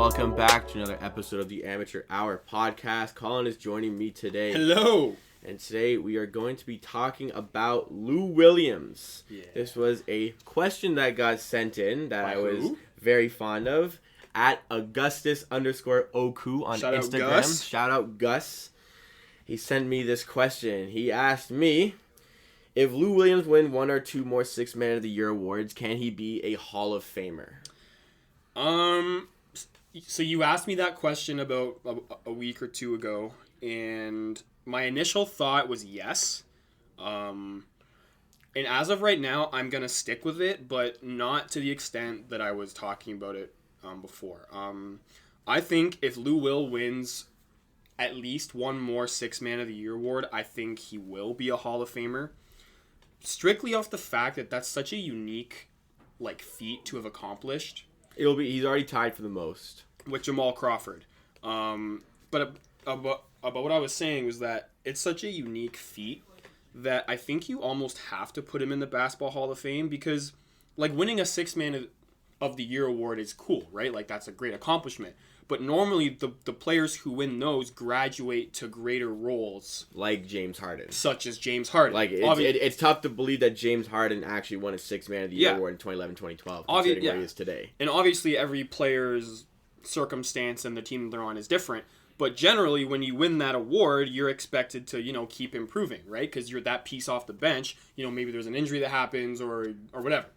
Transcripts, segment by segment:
Welcome back to another episode of the Amateur Hour podcast. Colin is joining me today. Hello! And today we are going to be talking about Lou Williams. Yeah. This was a question that got sent in that By I was who? very fond of. At Augustus_Oku on Shout out Instagram. Gus. Shout out Gus. He sent me this question. He asked me, if Lou Williams win one or two more Sixth Man of the Year awards, can he be a Hall of Famer? So you asked me that question about a week or two ago, and my initial thought was yes. And as of right now, I'm going to stick with it, but not to the extent that I was talking about it before. I think if Lou Will wins at least one more Sixth Man of the Year award, I think he will be a Hall of Famer. Strictly off the fact that that's such a unique feat to have accomplished. He's already tied for the most. With Jamal Crawford. But about what I was saying was that it's such a unique feat that I think you almost have to put him in the Basketball Hall of Fame because, winning a Sixth Man of the Year award is cool, right? That's a great accomplishment. But normally the players who win those graduate to greater roles. Like James Harden. Such as James Harden. It's tough to believe that James Harden actually won a Sixth Man of the Year award in 2011-2012, considering where he is today. And obviously every player's circumstance and the team they're on is different. But generally, when you win that award, you're expected to, keep improving, right? Because you're that piece off the bench. Maybe there's an injury that happens or whatever.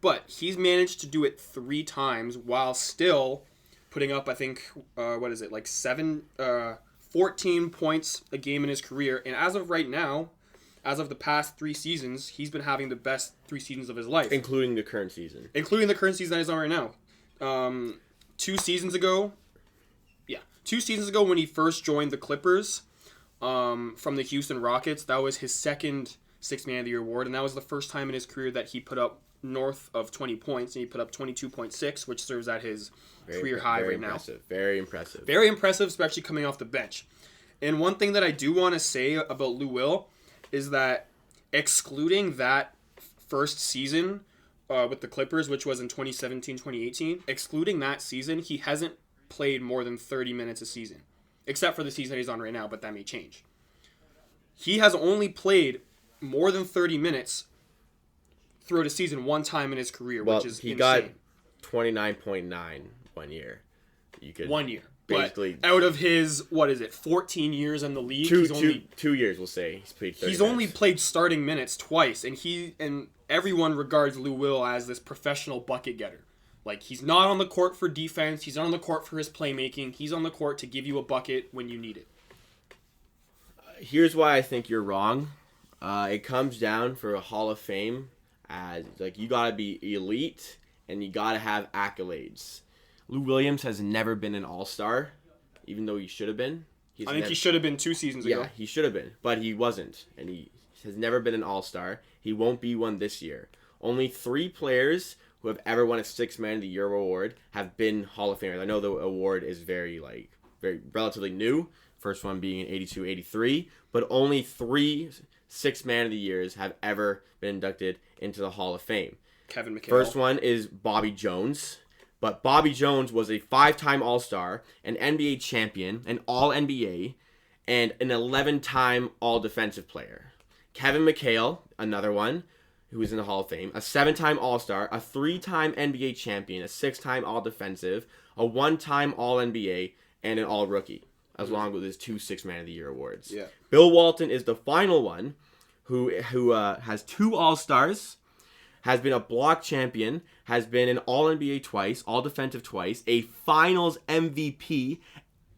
But he's managed to do it 3 times while still putting up, I think, 14 points a game in his career. And as of right now, as of the past 3 seasons, he's been having the best 3 seasons of his life. Including the current season. Including the current season that he's on right now. 2 seasons ago when he first joined the Clippers from the Houston Rockets, that was his second Sixth Man of the Year award, and that was the first time in his career that he put up north of 20 points, and he put up 22.6, which serves at his career high right now. Very impressive. Very impressive, especially coming off the bench. And one thing that I do want to say about Lou Will is that excluding that first season with the Clippers, which was in 2017-2018, excluding that season, he hasn't played more than 30 minutes a season, except for the season that he's on right now, but that may change. He has only played more than 30 minutes throughout a season one time in his career, which is insane. He got 29.9 1 year. 1 year. Basically, but out of his, 14 years in the league? Two years, we'll say. He's played 30 He's only played starting minutes twice, and everyone regards Lou Will as this professional bucket getter. He's not on the court for defense. He's not on the court for his playmaking. He's on the court to give you a bucket when you need it. Here's why I think you're wrong. It comes down for a Hall of Fame as, you got to be elite and you got to have accolades. Lou Williams has never been an all-star, even though he should have been. I think he should have been 2 seasons ago. Yeah, he should have been, but he wasn't. And he has never been an all-star. He won't be one this year. Only 3 players who have ever won a Sixth Man of the Year award have been Hall of Famers. I know the award is very relatively new. First one being in 82-83, but only 3 Sixth Man of the Years have ever been inducted into the Hall of Fame. Kevin McHale. First one is Bobby Jones, but Bobby Jones was a 5-time All-Star, an NBA champion, an All-NBA, and an 11-time All-Defensive player. Kevin McHale, another one, who is in the Hall of Fame, a 7-time All-Star, a 3-time NBA champion, a 6-time All-Defensive, a 1-time All-NBA, and an All-Rookie, along with his 2 Sixth Man of the Year awards. Yeah. Bill Walton is the final one, who has 2 All-Stars, has been a block champion, has been an All-NBA twice, All-Defensive twice, a Finals MVP,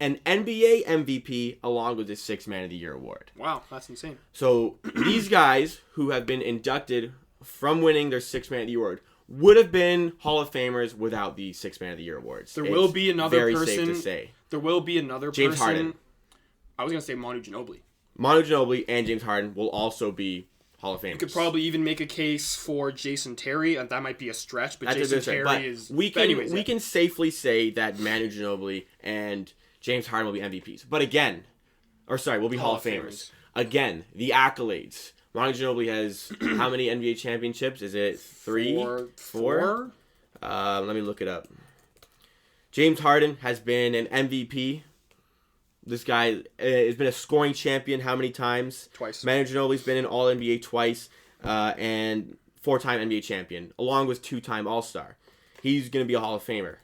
an NBA MVP, along with his Sixth Man of the Year award. Wow, that's insane. So these guys who have been inducted from winning their Sixth Man of the Year award would have been Hall of Famers without the Sixth Man of the Year awards. There will be another person. Very safe to say. There will be another James person. Harden. I was going to say Manu Ginobili. Manu Ginobili and James Harden will also be Hall of Famers. You could probably even make a case for Jason Terry. That might be a stretch, but Jason Terry is... We can safely say that Manu Ginobili and James Harden will be MVPs. But again, will be Hall of Famers. Again, the accolades. Manu Ginobili has how many NBA championships? Is it 3? 4? Let me look it up. James Harden has been an MVP. This guy has been a scoring champion how many times? Twice. Manu Ginobili's been an All-NBA twice, and 4-time NBA champion, along with 2-time All-Star. He's going to be a Hall of Famer.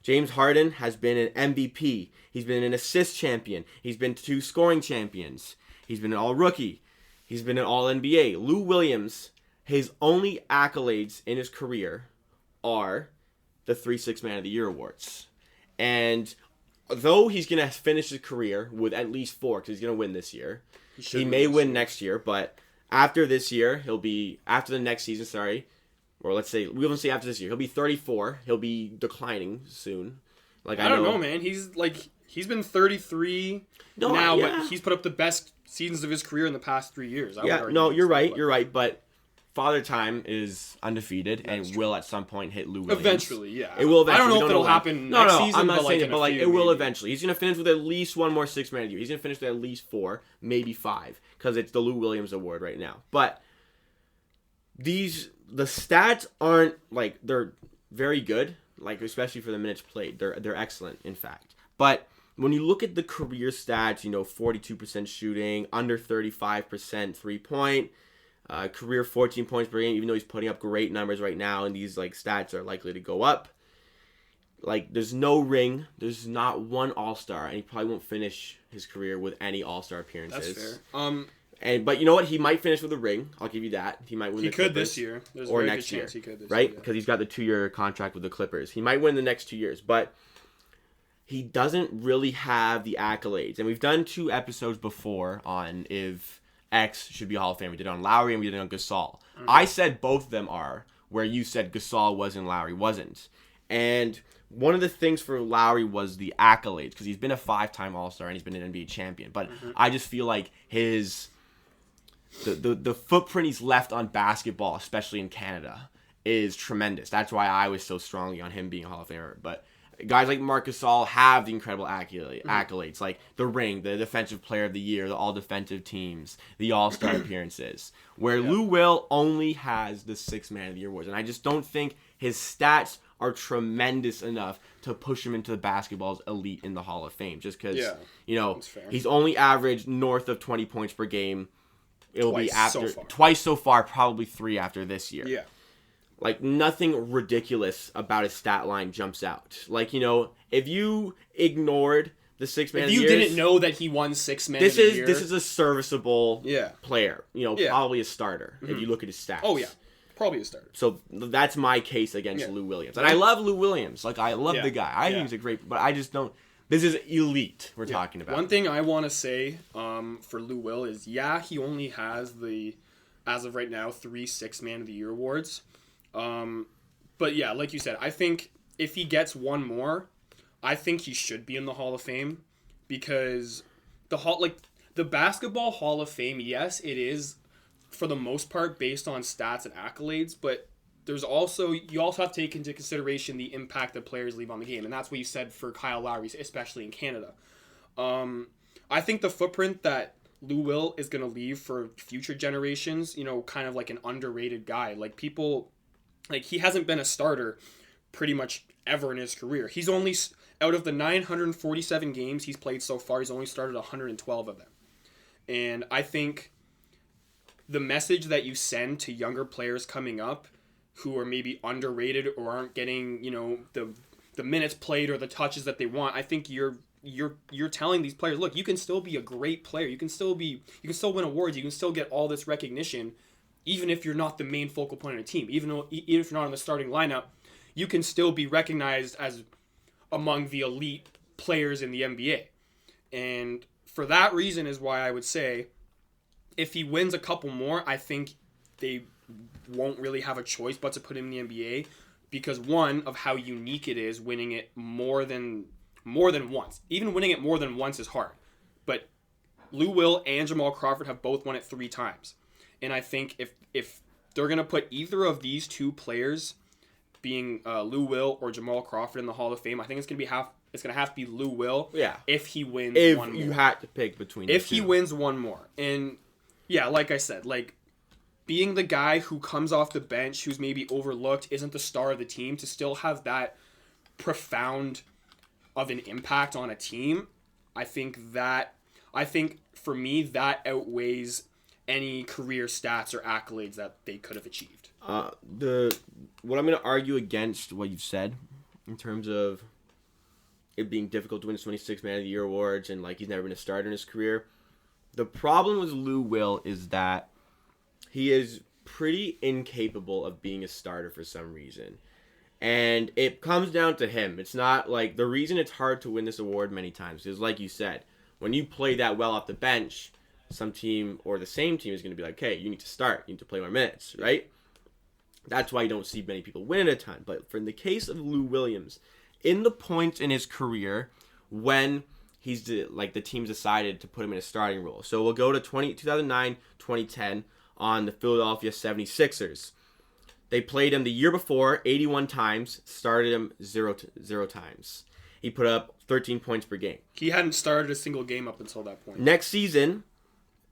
James Harden has been an MVP. He's been an assist champion. He's been 2 scoring champions. He's been an All-Rookie. He's been an All-NBA. Lou Williams, his only accolades in his career are the 3 Sixth Man of the Year awards. And though he's going to finish his career with at least 4, because he's going to win this year, he may win next year, but after this year, after the next season, or let's say, we won't say after this year, he'll be 34. He'll be declining soon. Like I don't know, man. He's been 33 now, but he's put up the best seasons of his career in the past 3 years. You're right, but Father Time is undefeated and will at some point hit Lou Williams. Eventually, yeah. It will eventually. I don't know if it'll happen next season, I'm not saying it, but it will eventually. He's going to finish with at least 1 more 6 Man of the Year. He's going to finish with at least 4, maybe 5, because it's the Lou Williams Award right now. But the stats aren't, like, they're very good, like, especially for the minutes played. They're excellent, in fact. But when you look at the career stats, 42% shooting, under 35% 3-point, career 14 points per game, even though he's putting up great numbers right now, and these stats are likely to go up. There's no ring, there's not one All-Star, and he probably won't finish his career with any All-Star appearances. That's fair. But you know what? He might finish with a ring. I'll give you that. He might win. He could this year. There's or a next good year, chance he could this right? year, Because he's got the 2-year contract with the Clippers. He might win the next 2 years, but he doesn't really have the accolades. And we've done 2 episodes before on if X should be a Hall of Fame. We did it on Lowry and we did it on Gasol. Mm-hmm. I said both of them are, where you said Gasol was and Lowry wasn't. And one of the things for Lowry was the accolades, because he's been a 5-time All-Star and he's been an NBA champion. But I just feel like the footprint he's left on basketball, especially in Canada, is tremendous. That's why I was so strongly on him being a Hall of Famer. But guys like Marc Gasol have the incredible accolades, like the ring, the Defensive Player of the Year, the All-Defensive Teams, the All-Star appearances, where Lou Will only has the 6 Man of the Year awards. And I just don't think his stats are tremendous enough to push him into the basketball's elite in the Hall of Fame. Just because, he's only averaged north of 20 points per game. It'll be twice so far, probably 3 after this year. Yeah. Nothing ridiculous about his stat line jumps out. If you ignored the 6 Man of the Year, if you didn't know that he won 6 Man of the Year, this is a serviceable player. Probably a starter if you look at his stats. Oh yeah, probably a starter. So that's my case against Lou Williams, and I love Lou Williams. I love the guy. I think he's a great, but I just don't. This is elite we're talking about. One thing I want to say for Lou Will is, he only has as of right now, 3 6 Man of the Year awards. But yeah, like you said, I think if he gets 1 more, I think he should be in the Hall of Fame, because the Basketball Hall of Fame, yes, it is for the most part based on stats and accolades, but you also have to take into consideration the impact that players leave on the game, and that's what you said for Kyle Lowry, especially in Canada. I think the footprint that Lou Will is going to leave for future generations, kind of like an underrated guy. He hasn't been a starter pretty much ever in his career. He's only, out of the 947 games he's played so far, he's only started 112 of them. And I think the message that you send to younger players coming up who are maybe underrated or aren't getting, the minutes played or the touches that they want, I think you're telling these players, look, you can still be a great player. You can still win awards. You can still get all this recognition, even if you're not the main focal point of a team. Even if you're not in the starting lineup, you can still be recognized as among the elite players in the NBA. And for that reason is why I would say, if he wins a couple more, I think they won't really have a choice but to put him in the NBA, because one, of how unique it is winning it more than once. Even winning it more than once is hard. But Lou Will and Jamal Crawford have both won it 3 times. And I think if they're going to put either of these 2 players, being Lou Will or Jamal Crawford, in the Hall of Fame, I think it's going to have to be Lou Will. Yeah. If he wins one more. If you had to pick between the 2. If he wins 1 more. And yeah, like I said, being the guy who comes off the bench, who's maybe overlooked, isn't the star of the team, to still have that profound of an impact on a team, I think for me that outweighs any career stats or accolades that they could have achieved. What I'm going to argue against what you've said in terms of it being difficult to win 26 Man of the Year awards and like he's never been a starter in his career. The problem with Lou Will is that he is pretty incapable of being a starter for some reason. And it comes down to him. It's not like the reason it's hard to win this award many times is like you said, when you play that well off the bench, some team or the same team is going to be like, hey, you need to start. You need to play more minutes, right? That's why you don't see many people win at a time. But in the case of Lou Williams, in the points in his career when the team's decided to put him in a starting role. So we'll go to 2009, 2010 on the Philadelphia 76ers. They played him the year before 81 times, started him zero times. He put up 13 points per game. He hadn't started a single game up until that point. Next season,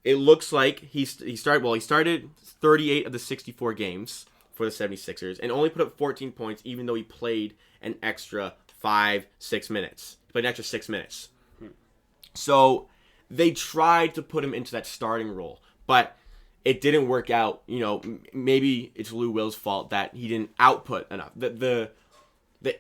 it looks like he started 38 of the 64 games for the 76ers and only put up 14 points even though he played an extra 5-6 minutes. He played an extra 6 minutes. So they tried to put him into that starting role, but it didn't work out. You know, maybe it's Lou Will's fault that he didn't output enough. The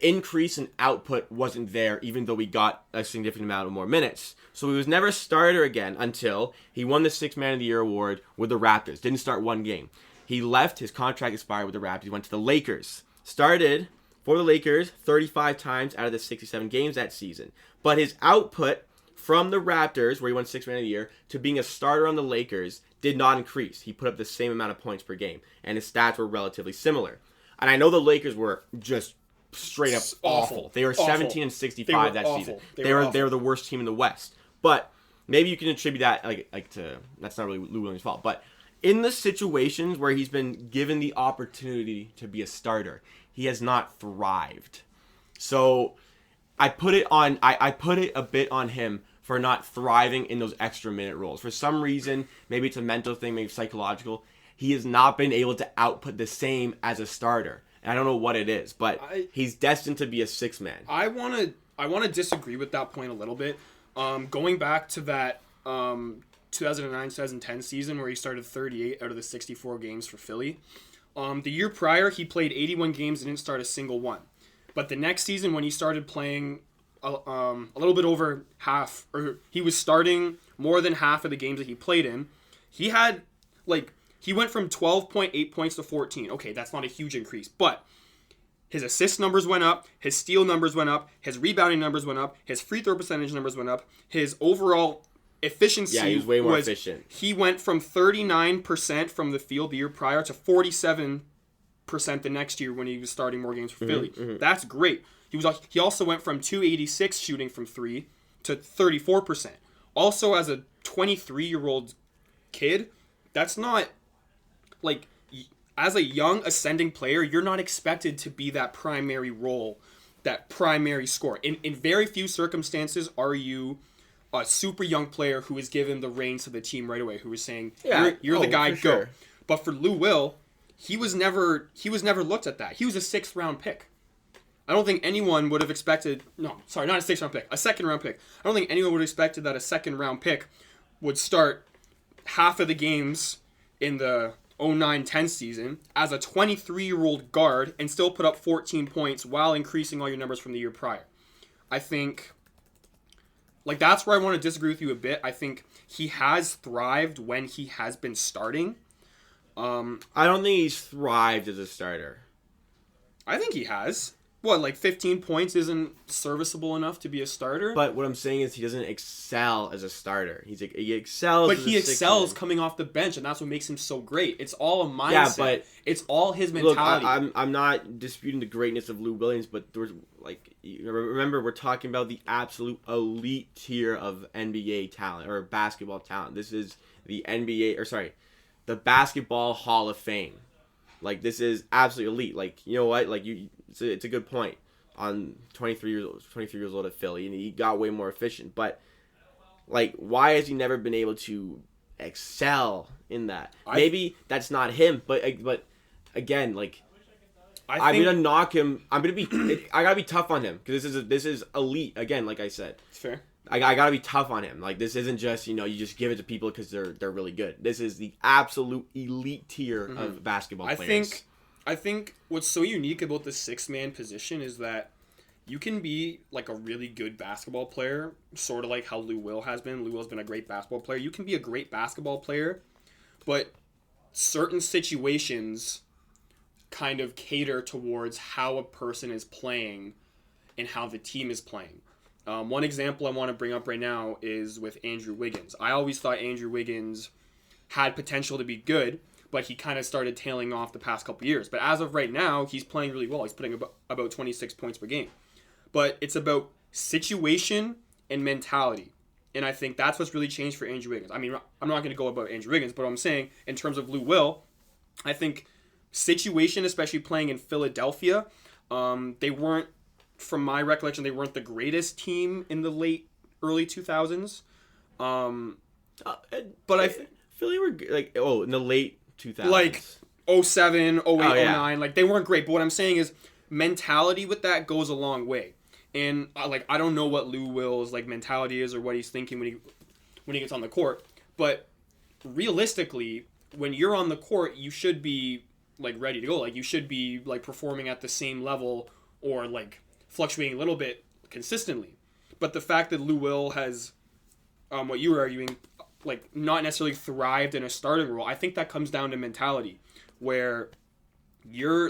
increase in output wasn't there, even though we got a significant amount of more minutes. So he was never a starter again until he won the 6th Man of the Year award with the Raptors. Didn't start one game. He left. His contract expired with the Raptors. He went to the Lakers. Started for the Lakers 35 times out of the 67 games that season. But his output from the Raptors, where he won 6th Man of the Year, to being a starter on the Lakers did not increase. He put up the same amount of points per game, and his stats were relatively similar. And I know the Lakers were just straight up awful. They were 17-65 that season. They were the worst team in the West. But maybe you can attribute that to that's not really Lou Williams' fault. But in the situations where he's been given the opportunity to be a starter, he has not thrived. So I put it a bit on him for not thriving in those extra minute roles. For some reason, maybe it's a mental thing, maybe psychological, he has not been able to output the same as a starter. And I don't know what it is, but he's destined to be a 6th man. I want to disagree with that point a little bit. Going back to that 2009-2010 season where he started 38 out of the 64 games for Philly. The year prior, he played 81 games and didn't start a single one. But the next season, when he started playing a little bit over half, or he was starting more than half of the games that he played in, he had, he went from 12.8 points to 14. Okay, that's not a huge increase, but his assist numbers went up, his steal numbers went up, his rebounding numbers went up, his free throw percentage numbers went up, his overall efficiency he was way more efficient. He went from 39% from the field the year prior to 47% the next year when he was starting more games for Philly. Mm-hmm. That's great. He also went from 286 shooting from 3 to 34%. Also, as a 23-year-old kid, that's not, as a young ascending player, you're not expected to be that primary role, that primary scorer. In very few circumstances are you a super young player who is given the reins to the team right away, who is saying, you're the guy, go. Sure. But for Lou Will, he was never looked at that. He was a 6th-round pick. I don't think anyone would have expected... No, sorry, not a 6th-round pick. A 2nd-round pick. I don't think anyone would have expected that a 2nd-round pick would start half of the games in the 09-10 season as a 23-year-old guard and still put up 14 points while increasing all your numbers from the year prior. I think... that's where I want to disagree with you a bit. I think he has thrived when he has been starting. I don't think he's thrived as a starter. I think he has. 15 points isn't serviceable enough to be a starter? But what I'm saying is he doesn't excel as a starter. He excels. But he excels coming off the bench, and that's what makes him so great. It's all a mindset. Yeah, but it's all his mentality. Look, I'm not disputing the greatness of Lou Williams, but there's remember we're talking about the absolute elite tier of NBA talent or basketball talent. This is the the Basketball Hall of Fame. This is absolutely elite. You know what? It's a good point on 23 years old at Philly, and he got way more efficient. But why has he never been able to excel in that? Maybe that's not him. But again, I'm gonna knock him. I gotta be tough on him because this is elite again. Like I said, It's fair. I gotta be tough on him. Like this isn't just you just give it to people because they're really good. This is the absolute elite tier of basketball players. I think what's so unique about the 6-man position is that you can be like a really good basketball player, sort of like how Lou Will has been. Lou Will's been a great basketball player. You can be a great basketball player, but certain situations kind of cater towards how a person is playing and how the team is playing. One example I want to bring up right now is with Andrew Wiggins. I always thought Andrew Wiggins had potential to be good, but he kind of started tailing off the past couple years. But as of right now, he's playing really well. He's putting about 26 points per game. But it's about situation and mentality. And I think that's what's really changed for Andrew Wiggins. I mean, I'm not going to go about Andrew Wiggins, but I'm saying in terms of Lou Will, I think situation, especially playing in Philadelphia, they weren't, from my recollection, they weren't the greatest team in the early 2000s. But Philly were in the late 2000s. Like 07, 08, 09. Like they weren't great. But what I'm saying is mentality with that goes a long way. And I don't know what Lou Will's mentality is or what he's thinking when he gets on the court. But realistically, when you're on the court, you should be ready to go. Like you should be performing at the same level or fluctuating a little bit consistently. But the fact that Lou Will has, what you were arguing, not necessarily thrived in a starting role, I think that comes down to mentality, where you're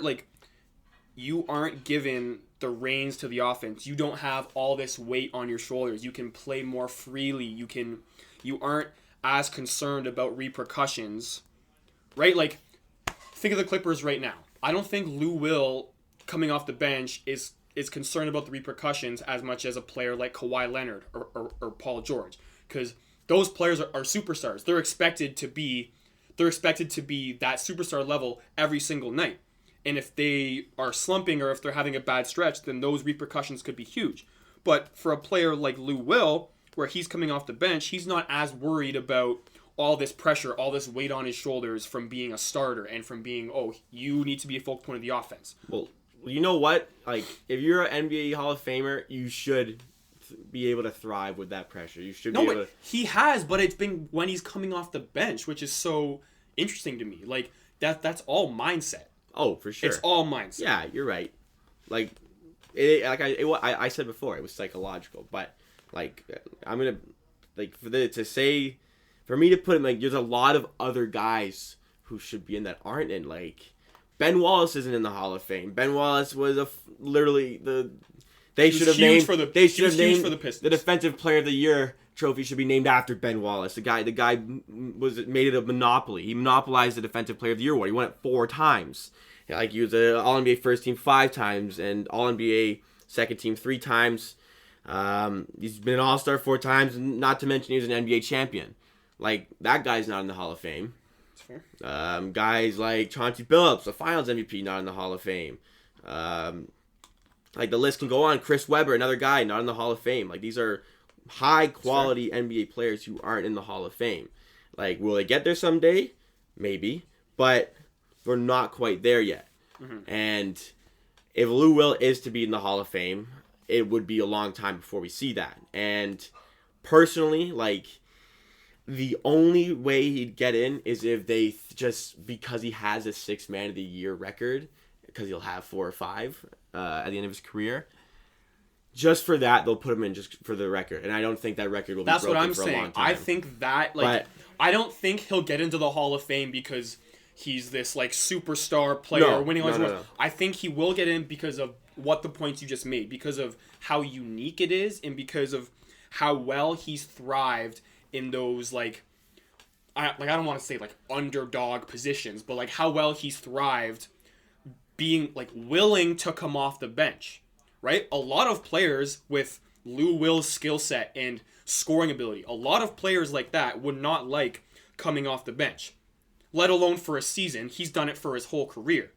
you aren't given the reins to the offense. You don't have all this weight on your shoulders. You can play more freely. You aren't as concerned about repercussions, right? Think of the Clippers right now. I don't think Lou Will coming off the bench is concerned about the repercussions as much as a player like Kawhi Leonard or Paul George, because those players are superstars. They're expected to be that superstar level every single night. And if they are slumping or if they're having a bad stretch, then those repercussions could be huge. But for a player like Lou Will, where he's coming off the bench, he's not as worried about all this pressure, all this weight on his shoulders from being a starter and from being, you need to be a focal point of the offense. Well, you know what? If you're an NBA Hall of Famer, you should be able to thrive with that pressure. You should be able to... He has, but it's been when he's coming off the bench, which is so interesting to me. That's all mindset. Oh, for sure. It's all mindset. Yeah, you're right. I said before, it was psychological, but I'm gonna for me to put him there's a lot of other guys who should be in that aren't in. Ben Wallace isn't in the Hall of Fame. Ben Wallace was they should have named the Defensive Player of the Year trophy should be named after Ben Wallace. The guy made it a monopoly. He monopolized the Defensive Player of the Year award. He won it 4 times. He was an All-NBA first team 5 times and All-NBA second team 3 times. He's been an All-Star 4 times, not to mention he was an NBA champion. That guy's not in the Hall of Fame. That's fair. Guys like Chauncey Billups, the Finals MVP, not in the Hall of Fame. The list can go on. Chris Webber, another guy, not in the Hall of Fame. These are high-quality NBA players who aren't in the Hall of Fame. Will they get there someday? Maybe. But we're not quite there yet. Mm-hmm. And if Lou Will is to be in the Hall of Fame, it would be a long time before we see that. And personally, the only way he'd get in is if they because he has a 6 Man of the Year record, because he'll have 4 or 5 at the end of his career. Just for that, they'll put him in just for the record, and I don't think that record will be broken for a long time. That's what I'm saying. I think that I don't think he'll get into the Hall of Fame because he's this superstar player winning all his awards. I think he will get in because of what the points you just made, because of how unique it is, and because of how well he's thrived in those I don't want to say underdog positions, but how well he's thrived being willing to come off the bench. Right? A lot of players with Lou Will's skill set and scoring ability, a lot of players like that would not like coming off the bench, let alone for a season. He's done it for his whole career.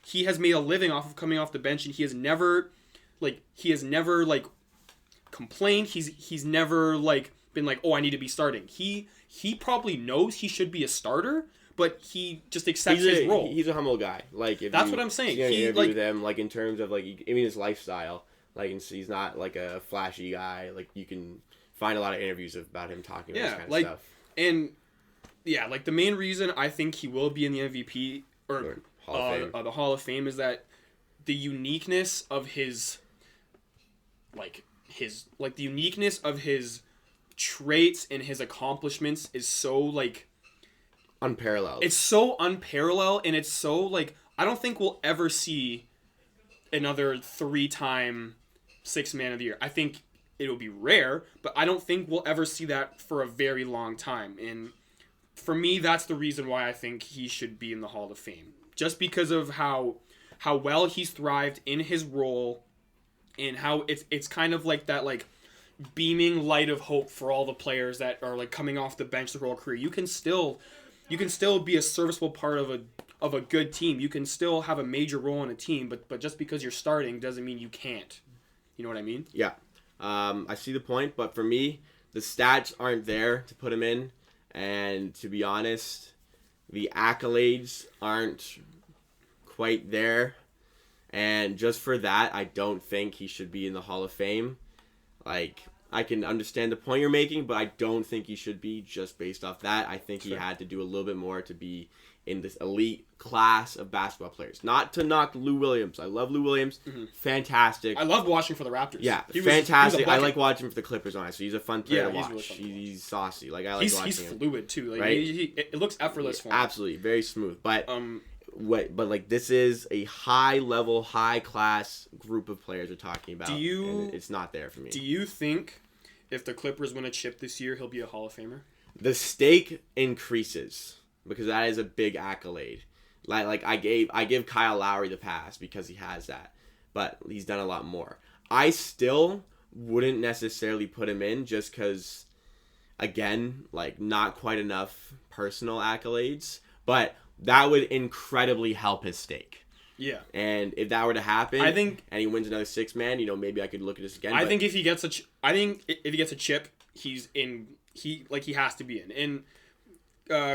He has made a living off of coming off the bench, and he has never complained. He's never been I need to be starting. He probably knows he should be a starter, but he just accepts his role. He's a humble guy. Like if that's what I'm saying. He interview like them, like in terms of like his lifestyle. Like he's not like a flashy guy. Like you can find a lot of interviews about him talking about this kind of stuff. And yeah, like the main reason I think he will be in the MVP or the Hall of Fame is that the uniqueness of his traits and his accomplishments is so like unparalleled. It's so unparalleled, and it's so like I don't think we'll ever see another 3-time Sixth Man of the Year. I think it'll be rare, but I don't think we'll ever see that for a very long time. And for me, that's the reason why I think he should be in the Hall of Fame. Just because of how well he's thrived in his role, and how it's kind of like that like beaming light of hope for all the players that are like coming off the bench their whole career. You can still be a serviceable part of a good team. You can still have a major role in a team, but just because you're starting doesn't mean you can't. You know what I mean? Yeah. I see the point, but for me, the stats aren't there to put him in, and to be honest, the accolades aren't quite there, and just for that, I don't think he should be in the Hall of Fame. Like, I can understand the point you're making, but I don't think he should be just based off that. I think he had to do a little bit more to be in this elite class of basketball players. Not to knock Lou Williams. I love Lou Williams. Mm-hmm. Fantastic. I love watching for the Raptors. Yeah, fantastic. I like watching for the Clippers, honestly. He's a fun player to watch. Really he's saucy. Like I like watching him. He's fluid too. Like, right? It looks effortless for him. Absolutely, very smooth. But but like this is a high level, high class group of players we're talking about. And it's not there for me. Do you think if the Clippers win a chip this year, he'll be a Hall of Famer? The stake increases because that is a big accolade. Like I give Kyle Lowry the pass because he has that, but he's done a lot more. I still wouldn't necessarily put him in just because, again, like not quite enough personal accolades, but that would incredibly help his stake. Yeah. And if that were to happen, I think, and he wins another six man, maybe I could look at this again. I think if he gets a chip, he's in. He has to be in. And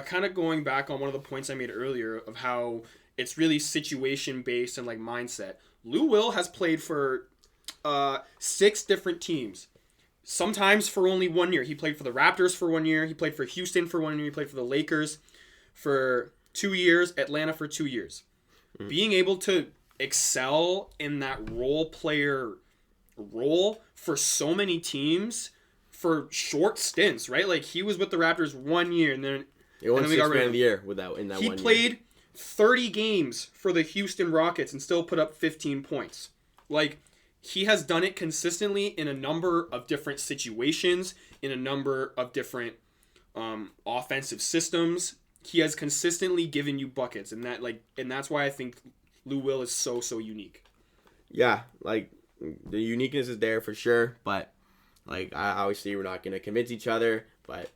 kind of going back on one of the points I made earlier of how it's really situation based and like mindset. Lou Will has played for 6 different teams. Sometimes for only 1 year. He played for the Raptors for 1 year. He played for Houston for 1 year. He played for the Lakers for 2 years. Atlanta for 2 years. Mm-hmm. Being able to excel in that role player role for so many teams for short stints, right? Like he was with the Raptors 1 year and then he won Sixth Man of the Year in that 1 year. He played 30 games for the Houston Rockets and still put up 15 points. Like he has done it consistently in a number of different situations, in a number of different offensive systems. He has consistently given you buckets, and that's why I think Lou Will is so unique. Yeah, like the uniqueness is there for sure, but like obviously we're not gonna convince each other, but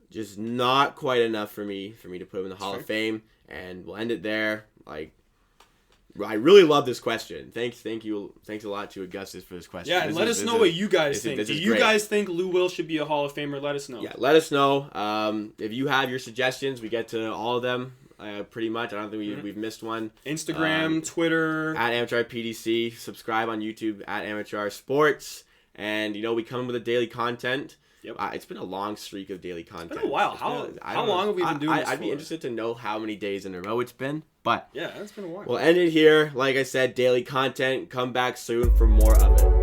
just not quite enough for me to put him in the Hall of Fame, and we'll end it there. Like, I really love this question. Thanks a lot to Augustus for this question. Yeah, and let us know what you guys think. Do you guys think Lou Will should be a Hall of Famer? Let us know. Yeah, let us know. If you have your suggestions, we get to all of them pretty much. I don't think we've missed one. Instagram, Twitter. At Amateur PDC. Subscribe on YouTube at Amateur Sports. And, we come in with a daily content. Yep. It's been a long streak of daily content. It's been a while. How long have we been doing this I'd be interested to know how many days in a row it's been. But yeah, it's been a while. We'll end it here. Like I said, daily content. Come back soon for more of it.